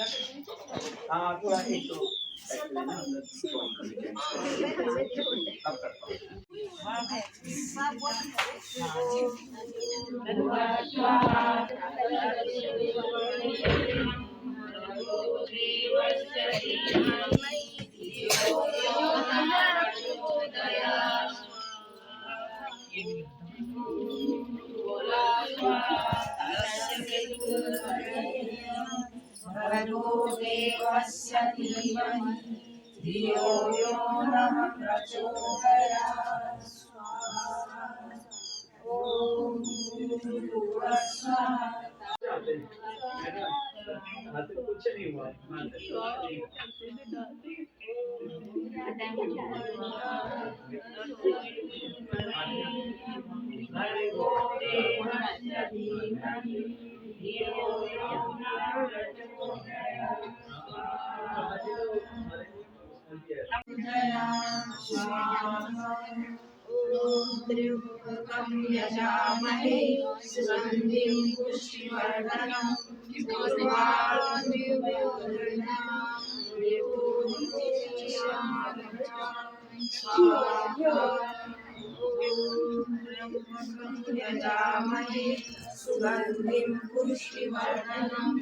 हाँ थोड़ा एक तो साइड लेना अब करता हूँ भर्गो देवस्य धीमहि धियो यो नः प्रचोदयात् स्वाहा ॐ भूर्भुवस्सुवः हाँ तो कुछ नहीं हुआ हाँ तो कुछ नहीं भर्गो देवस्य धीमहि धियो यो नः प्रचोदयात् स्वाहा त्र्यम्बकं यजामहे सुगन्धिं पुष्टिवर्धनम् यजामहे सुगन्धिं पुष्टिवर्धनम्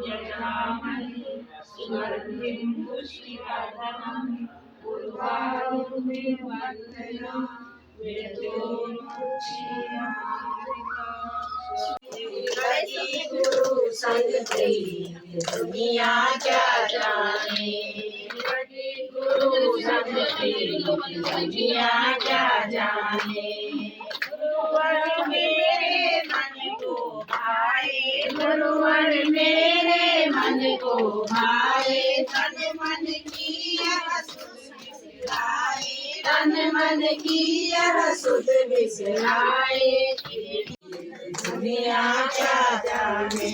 यजामहे सुगन्धिं पुष्टिवर्धनम् उर्वारुकमिव वन्दना गुरु संग दुनिया क्या जाने गुरु संग दुनिया क्या जाने गुरुवर मेरे मन को भाए गुरुवर मेरे मन को भाए तन मन की यह सुध बिसराए तन मन की यह सुध बिसराए दुनिया क्या जाने